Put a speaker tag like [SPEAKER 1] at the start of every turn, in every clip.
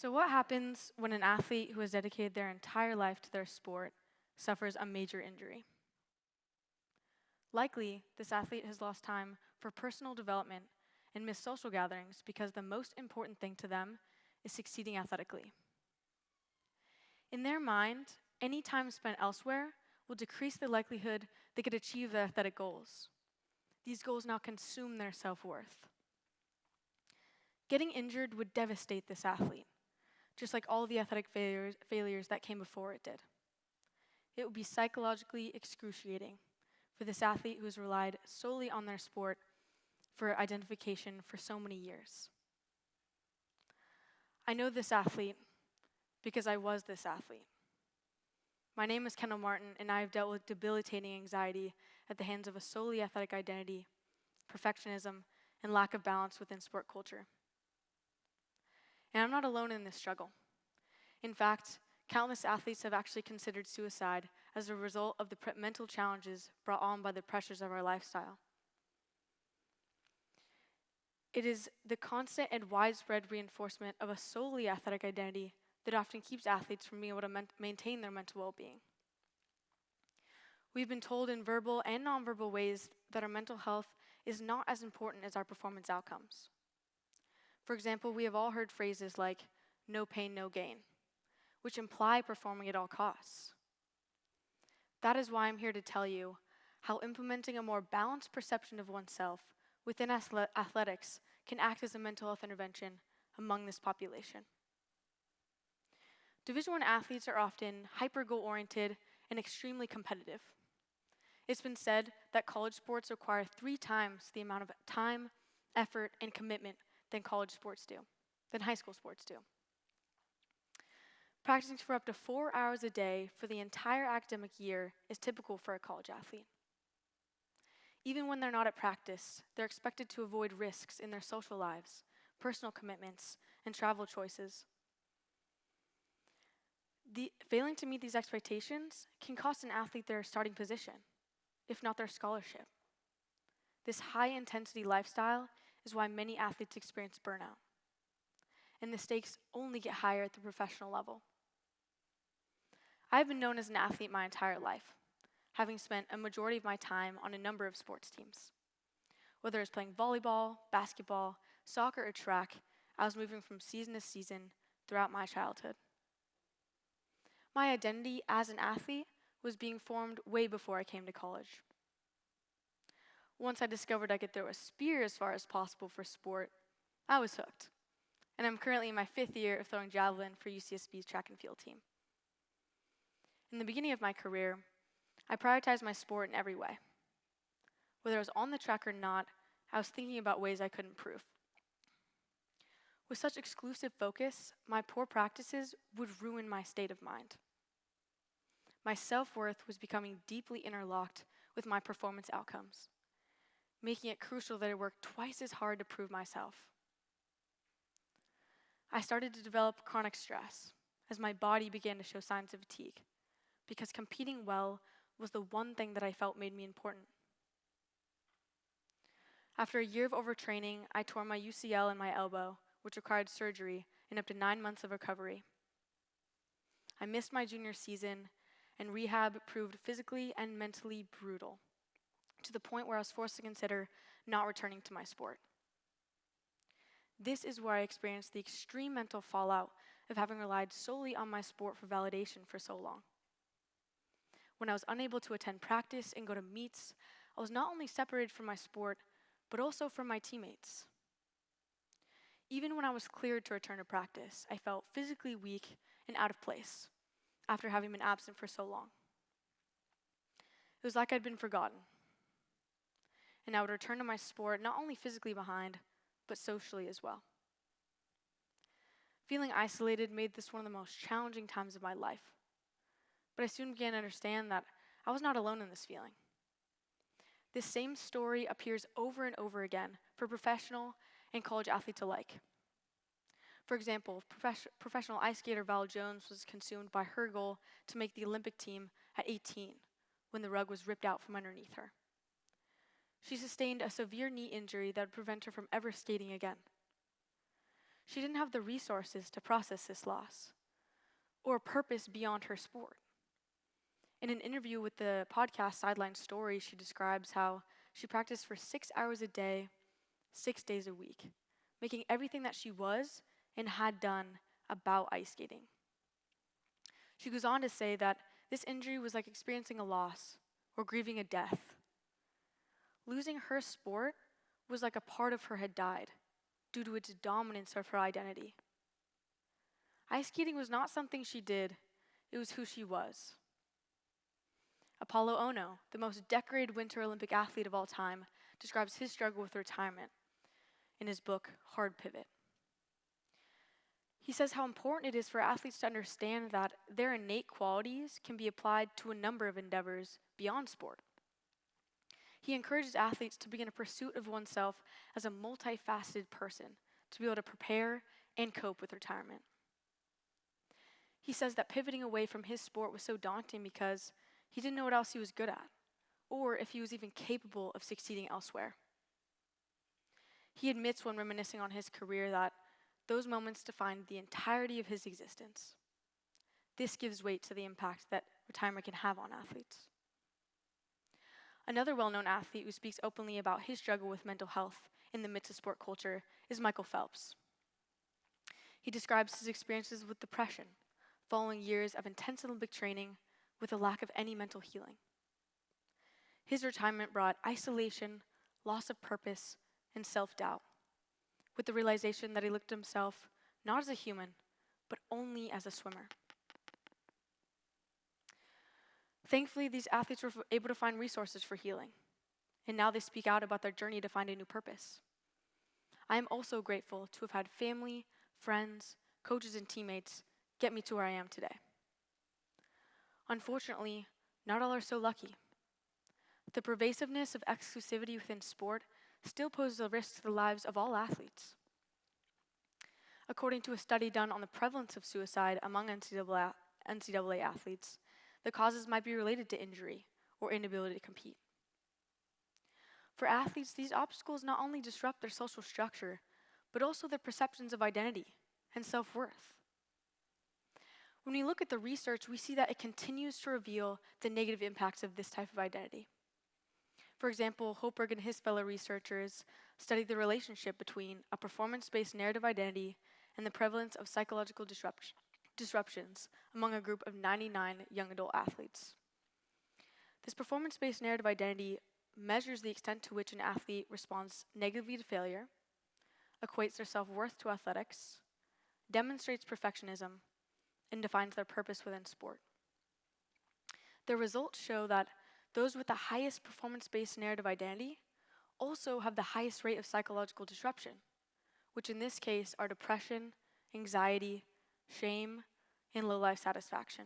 [SPEAKER 1] So what happens when an athlete who has dedicated their entire life to their sport suffers a major injury? Likely, this athlete has lost time for personal development and missed social gatherings because the most important thing to them is succeeding athletically. In their mind, any time spent elsewhere will decrease the likelihood they could achieve their athletic goals. These goals now consume their self-worth. Getting injured would devastate this athlete, just like all the athletic failures that came before it did. It would be psychologically excruciating for this athlete who has relied solely on their sport for identification for so many years. I know this athlete because I was this athlete. My name is Kendall Martin, and I have dealt with debilitating anxiety at the hands of a solely athletic identity, perfectionism, and lack of balance within sport culture. And I'm not alone in this struggle. In fact, countless athletes have actually considered suicide as a result of the mental challenges brought on by the pressures of our lifestyle. It is the constant and widespread reinforcement of a solely athletic identity that often keeps athletes from being able to maintain their mental well-being. We've been told in verbal and nonverbal ways that our mental health is not as important as our performance outcomes. For example, we have all heard phrases like, no pain, no gain, which imply performing at all costs. That is why I'm here to tell you how implementing a more balanced perception of oneself within athletics can act as a mental health intervention among this population. Division I athletes are often hyper-goal-oriented and extremely competitive. It's been said that college sports require 3 times the amount of time, effort, and commitment than high school sports do. Practicing for up to 4 hours a day for the entire academic year is typical for a college athlete. Even when they're not at practice, they're expected to avoid risks in their social lives, personal commitments, and travel choices. Failing to meet these expectations can cost an athlete their starting position, if not their scholarship. This high-intensity lifestyle is why many athletes experience burnout, and the stakes only get higher at the professional level. I've been known as an athlete my entire life, having spent a majority of my time on a number of sports teams. Whether it's playing volleyball, basketball, soccer, or track, I was moving from season to season throughout my childhood. My identity as an athlete was being formed way before I came to college. Once I discovered I could throw a spear as far as possible for sport, I was hooked. And I'm currently in my 5th year of throwing javelin for UCSB's track and field team. In the beginning of my career, I prioritized my sport in every way. Whether I was on the track or not, I was thinking about ways I could improve. With such exclusive focus, my poor practices would ruin my state of mind. My self-worth was becoming deeply interlocked with my performance outcomes, making it crucial that I work twice as hard to prove myself. I started to develop chronic stress as my body began to show signs of fatigue, because competing well was the one thing that I felt made me important. After a year of overtraining, I tore my UCL in my elbow, which required surgery and up to 9 months of recovery. I missed my junior season, and rehab proved physically and mentally brutal, to the point where I was forced to consider not returning to my sport. This is where I experienced the extreme mental fallout of having relied solely on my sport for validation for so long. When I was unable to attend practice and go to meets, I was not only separated from my sport, but also from my teammates. Even when I was cleared to return to practice, I felt physically weak and out of place after having been absent for so long. It was like I'd been forgotten. And I would return to my sport not only physically behind, but socially as well. Feeling isolated made this one of the most challenging times of my life. But I soon began to understand that I was not alone in this feeling. This same story appears over and over again for professional and college athletes alike. For example, professional ice skater Val Jones was consumed by her goal to make the Olympic team at 18 when the rug was ripped out from underneath her. She sustained a severe knee injury that would prevent her from ever skating again. she didn't have the resources to process this loss or a purpose beyond her sport. In an interview with the podcast Sideline Story, she describes how she practiced for 6 hours a day, 6 days a week, making everything that she was and had done about ice skating. She goes on to say that this injury was like experiencing a loss or grieving a death. Losing her sport was like a part of her had died due to its dominance of her identity. Ice skating was not something she did, it was who she was. Apollo Ono, the most decorated Winter Olympic athlete of all time, describes his struggle with retirement in his book, Hard Pivot. He says how important it is for athletes to understand that their innate qualities can be applied to a number of endeavors beyond sport. He encourages athletes to begin a pursuit of oneself as a multifaceted person to be able to prepare and cope with retirement. He says that pivoting away from his sport was so daunting because he didn't know what else he was good at, or if he was even capable of succeeding elsewhere. He admits when reminiscing on his career that those moments defined the entirety of his existence. This gives weight to the impact that retirement can have on athletes. Another well-known athlete who speaks openly about his struggle with mental health in the midst of sport culture is Michael Phelps. He describes his experiences with depression following years of intense Olympic training with a lack of any mental healing. His retirement brought isolation, loss of purpose, and self-doubt, with the realization that he looked at himself not as a human, but only as a swimmer. Thankfully, these athletes were able to find resources for healing, and now they speak out about their journey to find a new purpose. I am also grateful to have had family, friends, coaches, and teammates get me to where I am today. Unfortunately, not all are so lucky. The pervasiveness of exclusivity within sport still poses a risk to the lives of all athletes. According to a study done on the prevalence of suicide among NCAA athletes, the causes might be related to injury or inability to compete. For athletes, these obstacles not only disrupt their social structure, but also their perceptions of identity and self-worth. When we look at the research, we see that it continues to reveal the negative impacts of this type of identity. For example, Holberg and his fellow researchers studied the relationship between a performance-based narrative identity and the prevalence of psychological disruptions among a group of 99 young adult athletes. This performance-based narrative identity measures the extent to which an athlete responds negatively to failure, equates their self-worth to athletics, demonstrates perfectionism, and defines their purpose within sport. The results show that those with the highest performance-based narrative identity also have the highest rate of psychological disruption, which in this case are depression, anxiety, shame, and low life satisfaction.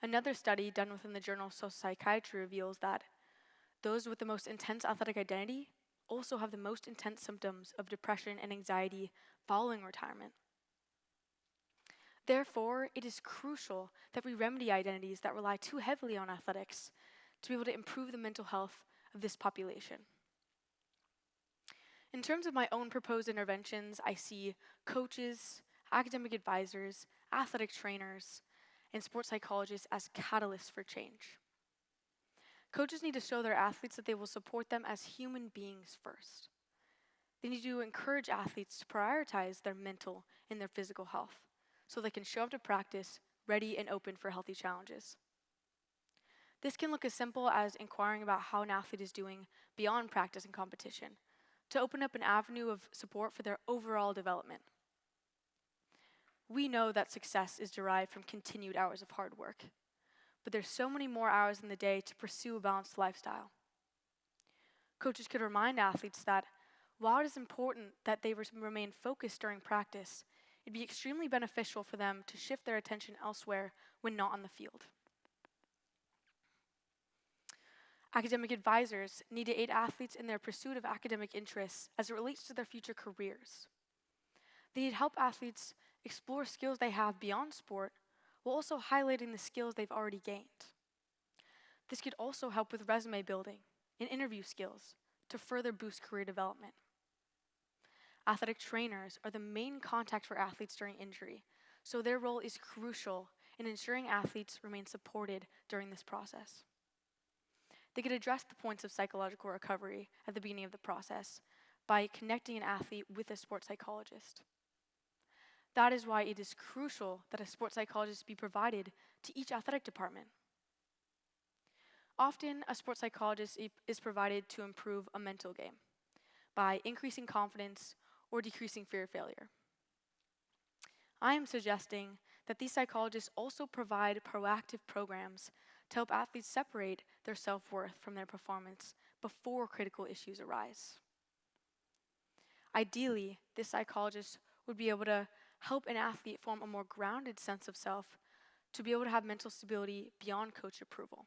[SPEAKER 1] Another study done within the journal Social Psychiatry reveals that those with the most intense athletic identity also have the most intense symptoms of depression and anxiety following retirement. Therefore, it is crucial that we remedy identities that rely too heavily on athletics to be able to improve the mental health of this population. In terms of my own proposed interventions, I see coaches, academic advisors, athletic trainers, and sports psychologists as catalysts for change. Coaches need to show their athletes that they will support them as human beings first. They need to encourage athletes to prioritize their mental and their physical health so they can show up to practice ready and open for healthy challenges. This can look as simple as inquiring about how an athlete is doing beyond practice and competition to open up an avenue of support for their overall development. We know that success is derived from continued hours of hard work, but there's so many more hours in the day to pursue a balanced lifestyle. Coaches could remind athletes that while it is important that they remain focused during practice, it'd be extremely beneficial for them to shift their attention elsewhere when not on the field. Academic advisors need to aid athletes in their pursuit of academic interests as it relates to their future careers. They need help athletes explore skills they have beyond sport while also highlighting the skills they've already gained. This could also help with resume building and interview skills to further boost career development. Athletic trainers are the main contact for athletes during injury, so their role is crucial in ensuring athletes remain supported during this process. They could address the points of psychological recovery at the beginning of the process by connecting an athlete with a sports psychologist. That is why it is crucial that a sports psychologist be provided to each athletic department. Often, a sports psychologist is provided to improve a mental game by increasing confidence or decreasing fear of failure. I am suggesting that these psychologists also provide proactive programs to help athletes separate their self-worth from their performance before critical issues arise. Ideally, this psychologist would be able to help an athlete form a more grounded sense of self to be able to have mental stability beyond coach approval.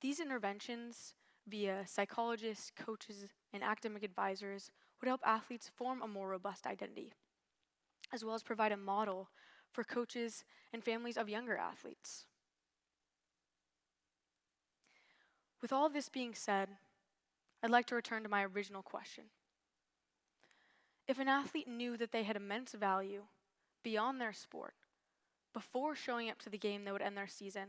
[SPEAKER 1] These interventions via psychologists, coaches, and academic advisors would help athletes form a more robust identity, as well as provide a model for coaches and families of younger athletes. With all this being said, I'd like to return to my original question. If an athlete knew that they had immense value beyond their sport before showing up to the game that would end their season,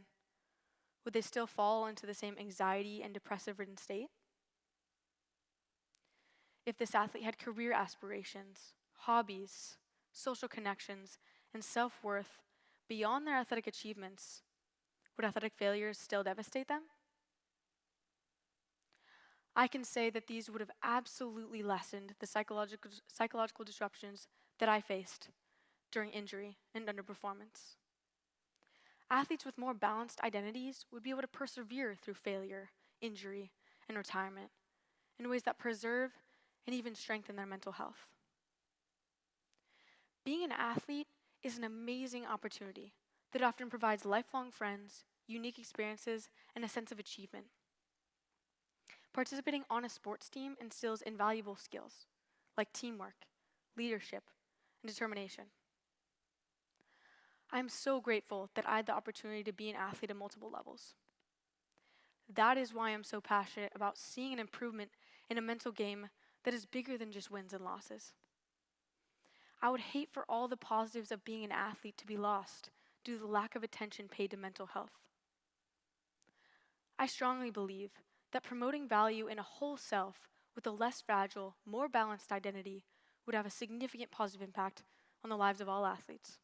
[SPEAKER 1] would they still fall into the same anxiety and depressive-ridden state? If this athlete had career aspirations, hobbies, social connections, and self-worth beyond their athletic achievements, would athletic failures still devastate them? I can say that these would have absolutely lessened the psychological disruptions that I faced during injury and underperformance. Athletes with more balanced identities would be able to persevere through failure, injury, and retirement in ways that preserve and even strengthen their mental health. Being an athlete is an amazing opportunity that often provides lifelong friends, unique experiences, and a sense of achievement. Participating on a sports team instills invaluable skills like teamwork, leadership, and determination. I am so grateful that I had the opportunity to be an athlete at multiple levels. That is why I'm so passionate about seeing an improvement in a mental game that is bigger than just wins and losses. I would hate for all the positives of being an athlete to be lost due to the lack of attention paid to mental health. I strongly believe that promoting value in a whole self with a less fragile, more balanced identity would have a significant positive impact on the lives of all athletes.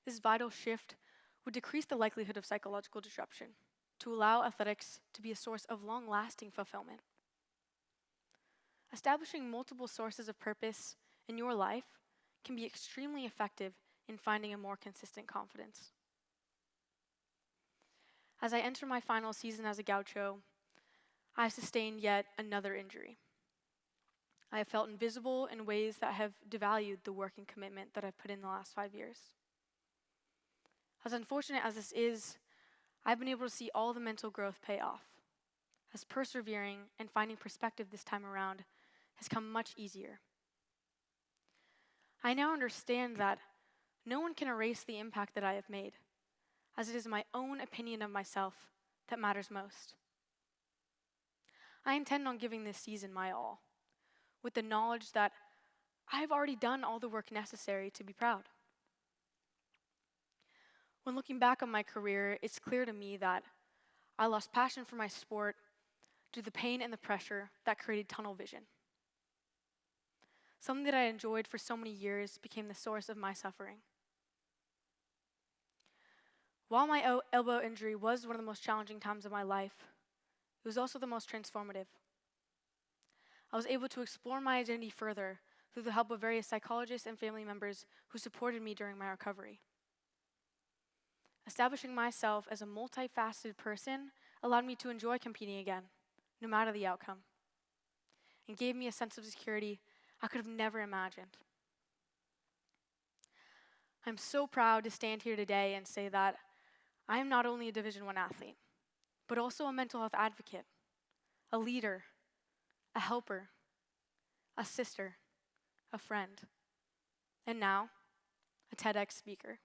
[SPEAKER 1] This vital shift would decrease the likelihood of psychological disruption to allow athletics to be a source of long-lasting fulfillment. Establishing multiple sources of purpose in your life can be extremely effective in finding a more consistent confidence. As I enter my final season as a gaucho, I have sustained yet another injury. I have felt invisible in ways that have devalued the work and commitment that I've put in the last 5 years. As unfortunate as this is, I've been able to see all the mental growth pay off, as persevering and finding perspective this time around has come much easier. I now understand that no one can erase the impact that I have made, as it is my own opinion of myself that matters most. I intend on giving this season my all, with the knowledge that I've already done all the work necessary to be proud. When looking back on my career, it's clear to me that I lost passion for my sport due to the pain and the pressure that created tunnel vision. Something that I enjoyed for so many years became the source of my suffering. While my elbow injury was one of the most challenging times of my life, it was also the most transformative. I was able to explore my identity further through the help of various psychologists and family members who supported me during my recovery. Establishing myself as a multifaceted person allowed me to enjoy competing again, no matter the outcome, and gave me a sense of security I could have never imagined. I'm so proud to stand here today and say that I am not only a Division I athlete, but also a mental health advocate, a leader, a helper, a sister, a friend, and now, a TEDx speaker.